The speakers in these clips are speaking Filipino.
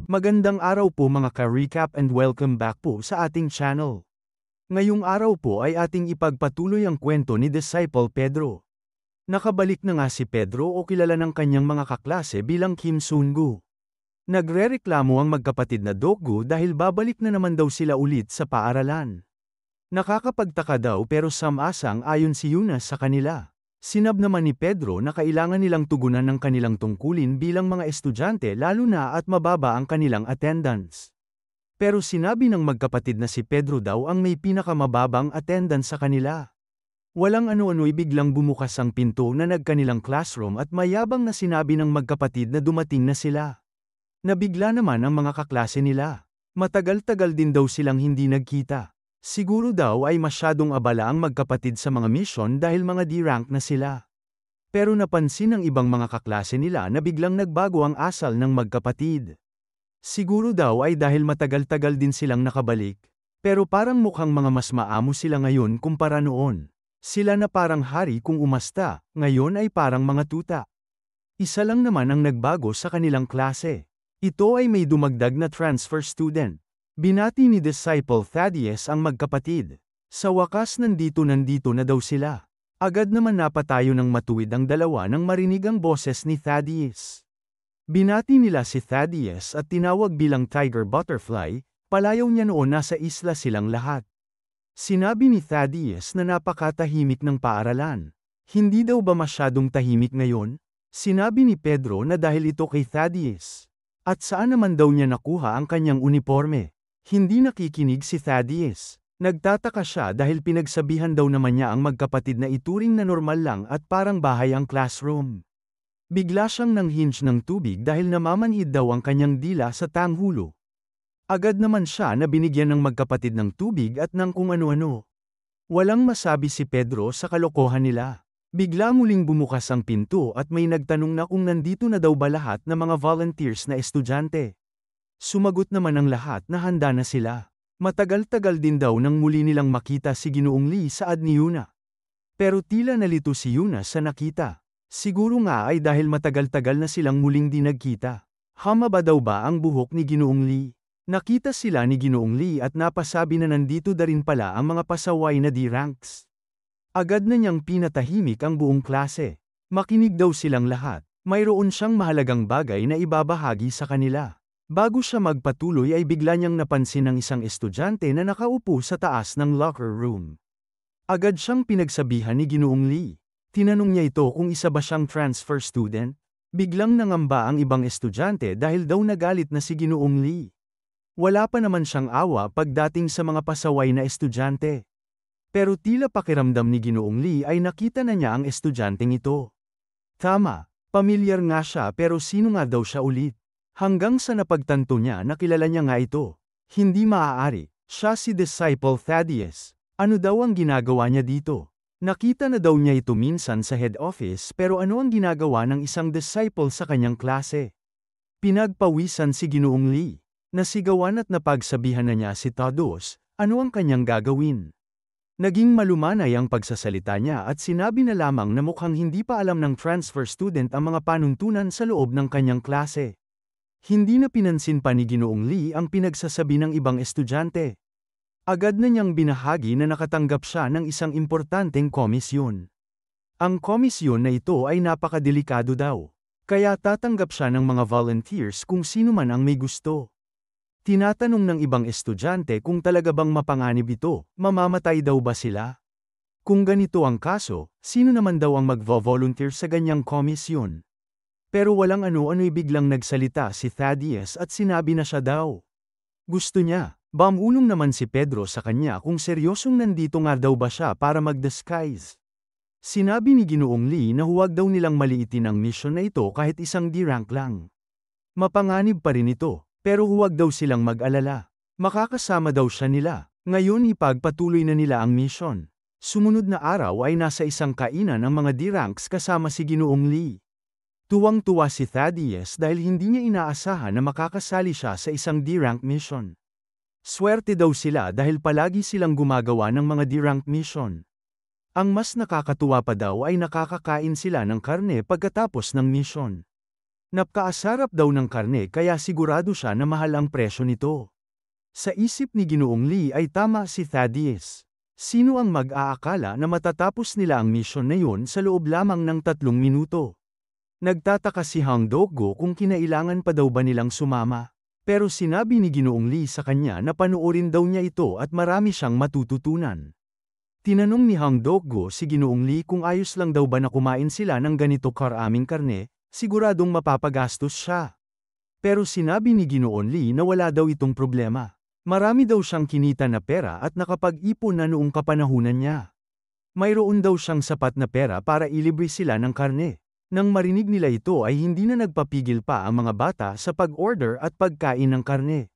Magandang araw po mga ka-recap and welcome back po sa ating channel. Ngayong araw po ay ating ipagpatuloy ang kwento ni Disciple Pedro. Nakabalik na nga si Pedro o kilala ng kanyang mga kaklase bilang Kim Sungu. Nagrereklamo ang magkapatid na Dokgu dahil babalik na naman daw sila ulit sa paaralan. Nakakapagtaka daw pero samasang ayon si Yuna sa kanila. Sinab naman ni Pedro na kailangan nilang tugunan ng kanilang tungkulin bilang mga estudyante lalo na at mababa ang kanilang attendance. Pero sinabi ng magkapatid na si Pedro daw ang may pinakamababang attendance sa kanila. Walang ano-ano'y biglang bumukas ang pinto na nagkanilang classroom at mayabang na sinabi ng magkapatid na dumating na sila. Nabigla naman ang mga kaklase nila. Matagal-tagal din daw silang hindi nagkita. Siguro daw ay masyadong abala ang magkapatid sa mga mission dahil mga D-rank na sila. Pero napansin ng ibang mga kaklase nila na biglang nagbago ang asal ng magkapatid. Siguro daw ay dahil matagal-tagal din silang nakabalik. Pero parang mukhang mga mas maamo sila ngayon kumpara noon. Sila na parang hari kung umasta, ngayon ay parang mga tuta. Isa lang naman ang nagbago sa kanilang klase. Ito ay may dumagdag na transfer student. Binati ni Disciple Thaddeus ang magkapatid. Sa wakas nandito na daw sila. Agad naman napatayo ng matuwid ang dalawa nang marinig ang boses ni Thaddeus. Binati nila si Thaddeus at tinawag bilang Tiger Butterfly, palayaw niya noon nasa isla silang lahat. Sinabi ni Thaddeus na napakatahimik ng paaralan. Hindi daw ba masyadong tahimik ngayon? Sinabi ni Pedro na dahil ito kay Thaddeus. At saan naman daw niya nakuha ang kanyang uniforme? Hindi nakikinig si Thaddeus. Nagtataka siya dahil pinagsabihan daw naman niya ang magkapatid na ituring na normal lang at parang bahay ang classroom. Bigla siyang nanghinge ng tubig dahil namamanhid daw ang kanyang dila sa tanghulo. Agad naman siya na binigyan ng magkapatid ng tubig at ng kung ano-ano. Walang masabi si Pedro sa kalokohan nila. Bigla muling bumukas ang pinto at may nagtanong na kung nandito na daw ba lahat ng mga volunteers na estudyante. Sumagot naman ang lahat na handa na sila. Matagal-tagal din daw nang muli nilang makita si Ginoong Lee saad ni Yuna. Pero tila nalito si Yuna sa nakita. Siguro nga ay dahil matagal-tagal na silang muling di nagkita. Hama daw ba ang buhok ni Ginoong Lee? Nakita sila ni Ginoong Lee at napasabi na nandito na rin pala ang mga pasaway na D-ranks. Agad na niyang pinatahimik ang buong klase. Makinig daw silang lahat. Mayroon siyang mahalagang bagay na ibabahagi sa kanila. Bago siya magpatuloy ay bigla niyang napansin ng isang estudyante na nakaupo sa taas ng locker room. Agad siyang pinagsabihan ni Ginoong Lee. Tinanong niya ito kung isa ba siyang transfer student. Biglang nangamba ang ibang estudyante dahil daw nagalit na si Ginoong Lee. Wala pa naman siyang awa pagdating sa mga pasaway na estudyante. Pero tila pakiramdam ni Ginoong Lee ay nakita na niya ang estudyanteng ito. Tama, pamilyar nga siya pero sino nga daw siya ulit? Hanggang sa napagtanto niya na kilala niya nga ito. Hindi maaari, siya si Disciple Thaddeus. Ano daw ang ginagawa niya dito? Nakita na daw niya ito minsan sa head office pero ano ang ginagawa ng isang disciple sa kanyang klase? Pinagpawisan si Ginoong Lee. Nasigawan at napagsabihan na niya si Thaddeus, ano ang kanyang gagawin? Naging malumanay ang pagsasalita niya at sinabi na lamang na mukhang hindi pa alam ng transfer student ang mga panuntunan sa loob ng kanyang klase. Hindi na pinansin pa ni Ginoong Lee ang pinagsasabi ng ibang estudyante. Agad na niyang binahagi na nakatanggap siya ng isang importanteng komisyon. Ang komisyon na ito ay napakadelikado daw. Kaya tatanggap siya ng mga volunteers kung sino man ang may gusto. Tinatanong ng ibang estudyante kung talaga bang mapanganib ito, mamamatay daw ba sila? Kung ganito ang kaso, sino naman daw ang magvo-volunteer sa ganyang komisyon? Pero walang ano-ano'y biglang nagsalita si Thaddeus at sinabi na siya daw. Gusto niya, bamulong naman si Pedro sa kanya kung seryosong nandito nga daw ba siya para mag-disguise. Sinabi ni Ginoong Lee na huwag daw nilang maliitin ang mission na ito kahit isang D-rank lang. Mapanganib pa rin ito, pero huwag daw silang mag-alala. Makakasama daw siya nila. Ngayon ipagpatuloy na nila ang mission. Sumunod na araw ay nasa isang kainan ang mga D-ranks kasama si Ginoong Lee. Tuwang-tuwa si Thaddeus dahil hindi niya inaasahan na makakasali siya sa isang D-rank mission. Swerte daw sila dahil palagi silang gumagawa ng mga D-rank mission. Ang mas nakakatuwa pa daw ay nakakakain sila ng karne pagkatapos ng mission. Napakaasarap daw ng karne kaya sigurado siya na mahal ang presyo nito. Sa isip ni Ginoong Lee ay tama si Thaddeus. Sino ang mag-aakala na matatapos nila ang misyon na yun sa loob lamang ng 3 minuto? Nagtataka si Hang Dok-go kung kinailangan pa daw ba nilang sumama. Pero sinabi ni Ginoong Lee sa kanya na panoorin daw niya ito at marami siyang matututunan. Tinanong ni Hang Dok-go si Ginoong Lee kung ayos lang daw ba na kumain sila ng ganito karaming karne, siguradong mapapagastos siya. Pero sinabi ni Ginoong Lee na wala daw itong problema. Marami daw siyang kinita na pera at nakapag-ipon na noong kapanahunan niya. Mayroon daw siyang sapat na pera para ilibre sila ng karne. Nang marinig nila ito ay hindi na nagpapigil pa ang mga bata sa pag-order at pagkain ng karne.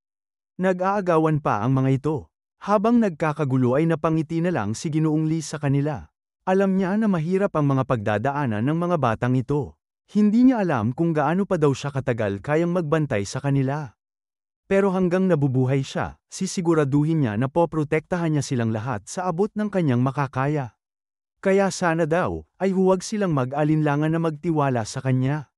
Nag-aagawan pa ang mga ito. Habang nagkakagulo ay napangiti na lang si Ginoong Lee sa kanila. Alam niya na mahirap ang mga pagdadaanan ng mga batang ito. Hindi niya alam kung gaano pa daw siya katagal kayang magbantay sa kanila. Pero hanggang nabubuhay siya, sisiguraduhin niya na poprotektahan niya silang lahat sa abot ng kanyang makakaya. Kaya sana daw, ay huwag silang mag-alinlangan na magtiwala sa kanya.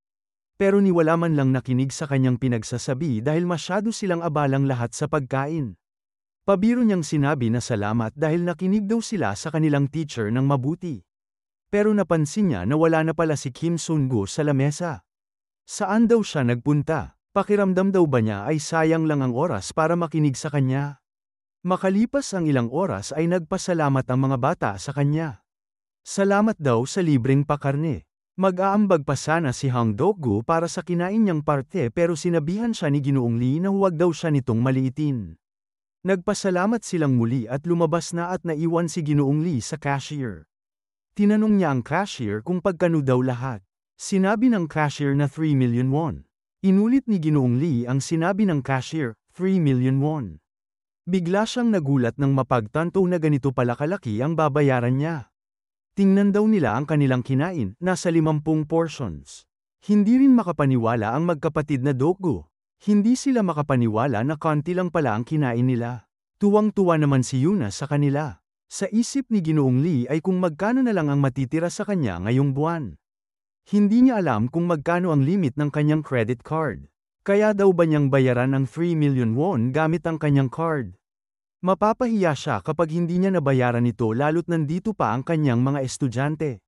Pero ni wala man lang nakinig sa kanyang pinagsasabi dahil masyado silang abalang lahat sa pagkain. Pabiro niyang sinabi na salamat dahil nakinig daw sila sa kanilang teacher ng mabuti. Pero napansin niya na wala na pala si Kim Sun-go sa lamesa. Saan daw siya nagpunta? Pakiramdam daw ba niya ay sayang lang ang oras para makinig sa kanya? Makalipas ang ilang oras ay nagpasalamat ang mga bata sa kanya. Salamat daw sa libreng pakarne. Mag-aambag pa sana si Hang Dok-go para sa kinain niyang parte pero sinabihan siya ni Ginoong Lee na huwag daw siya nitong maliitin. Nagpasalamat silang muli at lumabas na at naiwan si Ginoong Lee sa cashier. Tinanong niya ang cashier kung pagkano daw lahat. Sinabi ng cashier na 3 million won. Inulit ni Ginoong Lee ang sinabi ng cashier, 3 million won. Bigla siyang nagulat nang mapagtanto na ganito pala kalaki ang babayaran niya. Tingnan daw nila ang kanilang kinain, nasa 50 portions. Hindi rin makapaniwala ang magkapatid na Dok-go. Hindi sila makapaniwala na konti lang pala ang kinain nila. Tuwang-tuwa naman si Yuna sa kanila. Sa isip ni Ginoong Lee ay kung magkano na lang ang matitira sa kanya ngayong buwan. Hindi niya alam kung magkano ang limit ng kanyang credit card. Kaya daw ba niyang bayaran ang 3 million won gamit ang kanyang card? Mapapahiya siya kapag hindi niya nabayaran ito lalo't nandito pa ang kanyang mga estudyante.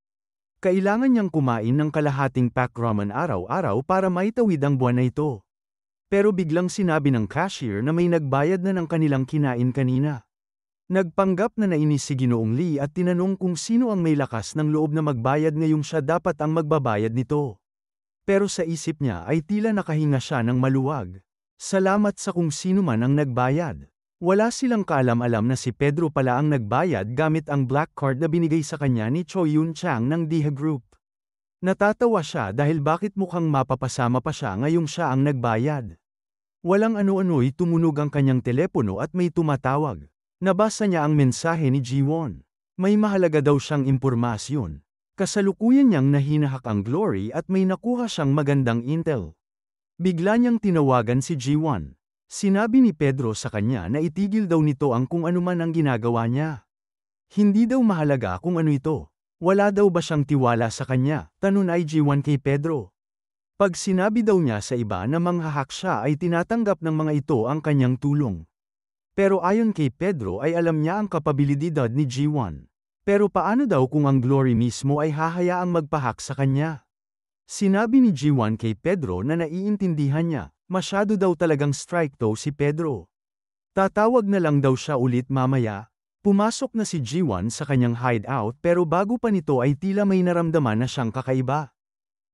Kailangan niyang kumain ng kalahating pack ramen araw-araw para maitawid ang buwan na ito. Pero biglang sinabi ng cashier na may nagbayad na ng kanilang kinain kanina. Nagpanggap na nainis si Ginoong Lee at tinanong kung sino ang may lakas ng loob na magbayad ngayong siya dapat ang magbabayad nito. Pero sa isip niya ay tila nakahinga siya ng maluwag. Salamat sa kung sino man ang nagbayad. Wala silang kaalam-alam na si Pedro pala ang nagbayad gamit ang black card na binigay sa kanya ni Choi Yun-chang ng DH Group. Natatawa siya dahil bakit mukhang mapapasama pa siya ngayong siya ang nagbayad. Walang ano-ano'y tumunog ang kanyang telepono at may tumatawag. Nabasa niya ang mensahe ni Ji-won. May mahalaga daw siyang impormasyon. Kasalukuyan niyang nahinahak ang Glory at may nakuha siyang magandang intel. Bigla niyang tinawagan si Ji-won. Sinabi ni Pedro sa kanya na itigil daw nito ang kung ano man ang ginagawa niya. Hindi daw mahalaga kung ano ito. Wala daw ba siyang tiwala sa kanya? Tanong ay Ji-won kay Pedro. Pag sinabi daw niya sa iba na manghahak siya ay tinatanggap ng mga ito ang kanyang tulong. Pero ayon kay Pedro ay alam niya ang kapabilidad ni Ji-won. Pero paano daw kung ang Glory mismo ay hahayaang magpahak sa kanya? Sinabi ni Ji-won kay Pedro na naiintindihan niya, masyado daw talagang strike to si Pedro. Tatawag na lang daw siya ulit mamaya. Pumasok na si Ji-won sa kanyang hideout pero bago pa nito ay tila may naramdaman na siyang kakaiba.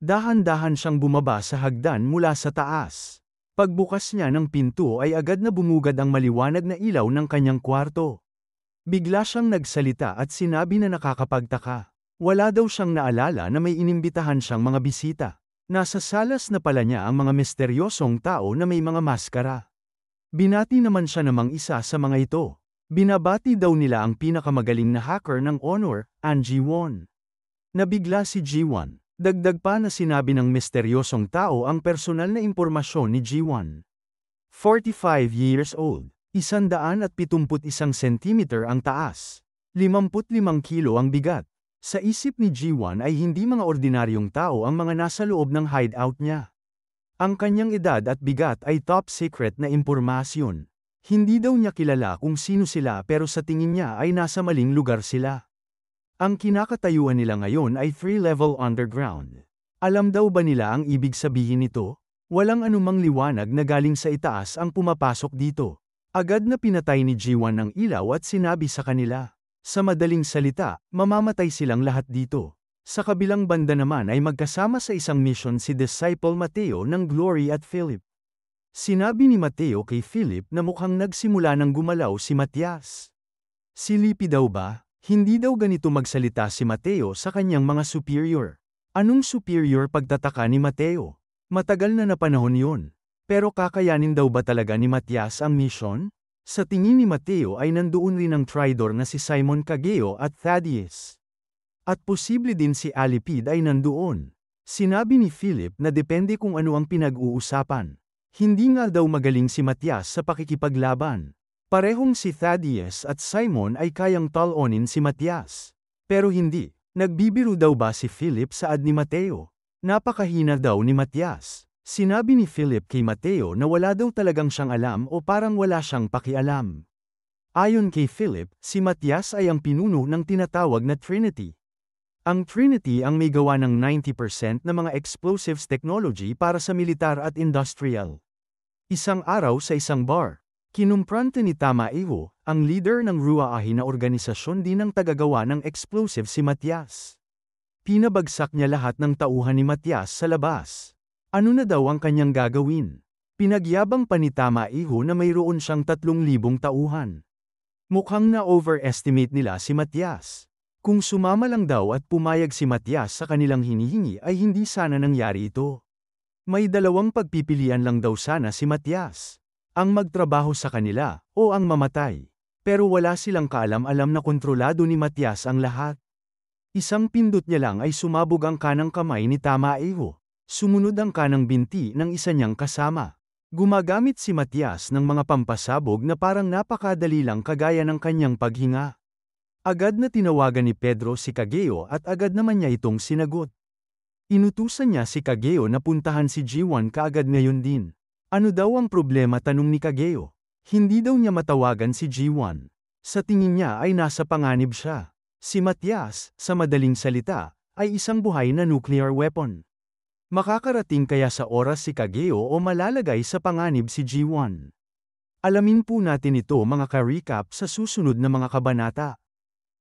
Dahan-dahan siyang bumaba sa hagdan mula sa taas. Pagbukas niya ng pinto ay agad na bumugad ang maliwanag na ilaw ng kanyang kwarto. Bigla siyang nagsalita at sinabi na nakakapagtaka. Wala daw siyang naalala na may inimbitahan siyang mga bisita. Nasa salas na pala niya ang mga misteryosong tao na may mga maskara. Binati naman siya namang isa sa mga ito. Binabati daw nila ang pinakamagaling na hacker ng Honor, An Ji-won. Nabigla si Ji-won. Dagdag pa na sinabi ng misteryosong tao ang personal na impormasyon ni Ji-won. 45 years old, 171 centimeter ang taas, 55 kilo ang bigat. Sa isip ni Ji-won ay hindi mga ordinaryong tao ang mga nasa loob ng hideout niya. Ang kanyang edad at bigat ay top secret na impormasyon. Hindi daw niya kilala kung sino sila pero sa tingin niya ay nasa maling lugar sila. Ang kinakatayuan nila ngayon ay 3-level underground. Alam daw ba nila ang ibig sabihin nito? Walang anumang liwanag na galing sa itaas ang pumapasok dito. Agad na pinatay ni G1 ang ilaw at sinabi sa kanila. Sa madaling salita, mamamatay silang lahat dito. Sa kabilang banda naman ay magkasama sa isang mission si Disciple Mateo ng Glory at Philip. Sinabi ni Mateo kay Philip na mukhang nagsimula ng gumalaw si Matias. Silipi daw ba? Hindi daw ganito magsalita si Mateo sa kanyang mga superior. Anong superior pagtataka ni Mateo? Matagal na panahon yun. Pero kakayanin daw ba talaga ni Matias ang mission? Sa tingin ni Mateo ay nandoon rin ang tridor na si Simon Kageo at Thaddeus. At posible din si Alipid ay nandoon. Sinabi ni Philip na depende kung ano ang pinag-uusapan. Hindi nga daw magaling si Matias sa pakikipaglaban. Parehong si Thaddeus at Simon ay kayang talonin si Matias. Pero hindi. Nagbibiro daw ba si Philip saad ni Mateo? Napakahina daw ni Matias. Sinabi ni Philip kay Mateo na wala daw talagang siyang alam o parang wala siyang pakialam. Ayon kay Philip, si Matias ay ang pinuno ng tinatawag na Trinity. Ang Trinity ang may gawa ng 90% ng mga explosives technology para sa militar at industrial. Isang araw sa isang bar, kinumprante ni Tamaiho, ang leader ng Ruaahi na organisasyon din ng tagagawa ng explosive si Matias. Pinabagsak niya lahat ng tauhan ni Matias sa labas. Ano na daw ang kanyang gagawin? Pinagyabang pa ni Tamaiho na mayroon siyang 3,000 tauhan. Mukhang na-overestimate nila si Matias. Kung sumama lang daw at pumayag si Matias sa kanilang hinihingi ay hindi sana nangyari ito. May dalawang pagpipilian lang daw sana si Matias. Ang magtrabaho sa kanila, o ang mamatay. Pero wala silang kaalam-alam na kontrolado ni Matias ang lahat. Isang pindot niya lang ay sumabog ang kanang kamay ni Tamaiho. Sumunod ang kanang binti ng isa niyang kasama. Gumagamit si Matias ng mga pampasabog na parang napakadali lang kagaya ng kanyang paghinga. Agad na tinawagan ni Pedro si Kageo at agad naman niya itong sinagot. Inutusan niya si Kageo na puntahan si G1 kaagad ngayon din. Ano daw ang problema, tanong ni Kageo? Hindi daw niya matawagan si G1. Sa tingin niya ay nasa panganib siya. Si Matias, sa madaling salita, ay isang buhay na nuclear weapon. Makakarating kaya sa oras si Kageo o malalagay sa panganib si G1? Alamin po natin ito mga ka-recap sa susunod na mga kabanata.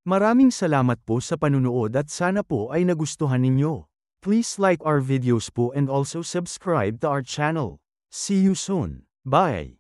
Maraming salamat po sa panunood at sana po ay nagustuhan ninyo. Please like our videos po and also subscribe to our channel. See you soon. Bye!